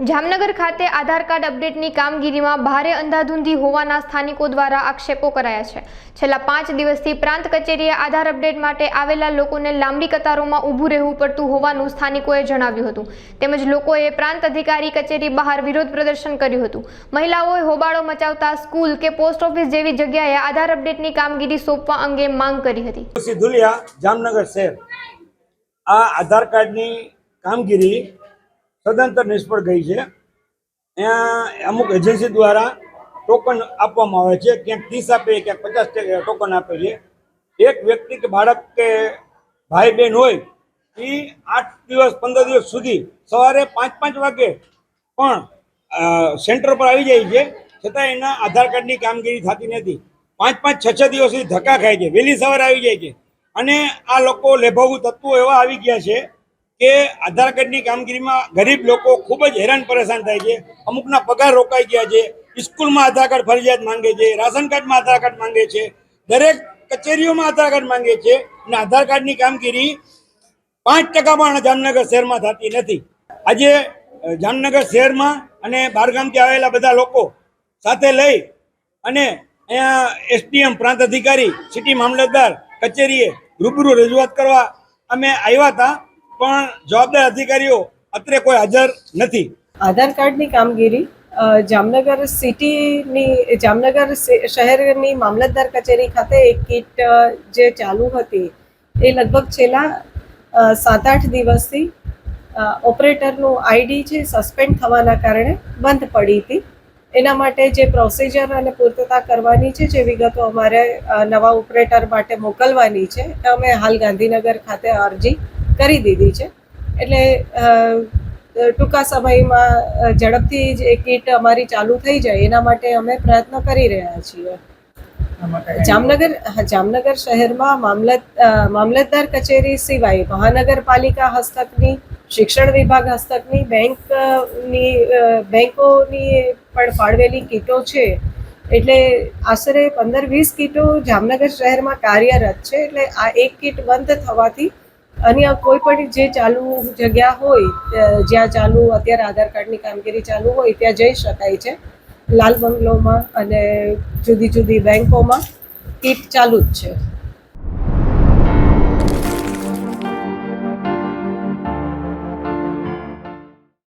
જામનગર ખાતે આધાર કાર્ડ અપડેટની કામગીરીમાં ભારે અંધાધૂંધી હોવાના સ્થાનિકો દ્વારા આક્ષેપો કરાયા છે। છેલ્લા 5 દિવસથી પ્રાંત કચેરીએ આધાર અપડેટ માટે આવેલા લોકોને લાંબી કતારોમાં ઊભું રહેવું પડતું હોવાનું સ્થાનિકોએ જણાવ્યું હતું। તેમજ લોકોએ પ્રાંત અધિકારી કચેરી બહાર વિરોધ પ્રદર્શન કર્યું હતું। મહિલાઓએ હોબાળો મચાવતા સ્કૂલ કે પોસ્ટ ઓફિસ જેવી જગ્યાએ આધાર અપડેટની કામગીરી સોંપવા અંગે માંગ કરી હતી। ધુલિયા જામનગર શહેર આ આધાર કાર્ડની કામગીરી સદંતર નિષ્ફળ ગઈ છે। અહીંયા અમુક એજન્સી દ્વારા ટોકન આપવામાં આવે છે, ક્યાંક 30 આપે, ક્યાંક 50 ટોકન આપે છે। એક વ્યક્તિ કે બાળક કે ભાઈ બહેન હોય એ 8 દિવસ 15 દિવસ સુધી સવારે 5-5 વાગે પણ સેન્ટર પર આવી જાય છે, છતાં એના આધાર કાર્ડની કામગીરી થતી નથી। 5-5 6-6 દિવસ સુધી ધક્કા ખાય છે, વહેલી સવારે આવી જાય છે। અને આ લોકો લેભાગુ તત્વો એવા આવી ગયા છે કે આધાર કાર્ડની કામગીરીમાં ગરીબ લોકો ખૂબ જ હેરાન પરેશાન થાય છે। અમુકના પગાર રોકાઈ ગયા છે, સ્કૂલમાં આધાર કાર્ડ ફરજિયાત માંગે છે, રાશન કાર્ડમાં આધાર કાર્ડ માંગે છે, દરેક કચેરીઓમાં આધાર કાર્ડ માંગે છે અને આધાર કાર્ડની કામગીરી 5% પણ જામનગર શહેરમાં થતી નથી। આજે જામનગર શહેરમાં અને બહારગામથી આવેલા બધા લોકો સાથે લઈ અને અહીંયા એસડીએમ પ્રાંત અધિકારી સિટી મામલતદાર કચેરીએ રૂબરૂ રજૂઆત કરવા અમે આવ્યા હતા, પણ જવાબદાર અધિકારીઓ અત્રે કોઈ હાજર નથી। આધાર કાર્ડની કામગીરી જામનગર શહેરની મામલતદાર કચેરી ખાતે એક કીટ જે ચાલુ હતી એ લગભગ છેલ્લા 7-8 દિવસથી ઓપરેટરનું આઈડી છે સસ્પેન્ડ થવાના કારણે બંધ પડી હતી। એના માટે જે પ્રોસિજર અને પૂર્તતા કરવાની છે, જે વિગતો અમારે નવા ઓપરેટર માટે મોકલવાની છે, અમે હાલ ગાંધીનગર ખાતે અરજી કરી દીધી છે। એટલે ટૂંકા સમયમાં ઝડપથી જ એ કીટ અમારી ચાલુ થઈ જાય એના માટે અમે પ્રયત્ન કરી રહ્યા છીએ। જામનગર શહેરમાં મામલતદાર કચેરી સિવાય મહાનગરપાલિકા હસ્તકની, શિક્ષણ વિભાગ હસ્તકની, બેંકોની પણ ફાળવેલી કીટો છે। એટલે આશરે 15-20 કીટો જામનગર શહેરમાં કાર્યરત છે। એટલે આ એક કીટ બંધ થવાથી અન્ય કોઈ પણ જે ચાલુ જગ્યા હોય, જ્યાં ચાલુ અત્યારે આધાર કાર્ડની કામગીરી ચાલુ હોય ત્યાં જઈ શકાય છે। લાલ બંગલોમાં અને જુદી જુદી બેંકોમાં કીટ ચાલુ જ છે।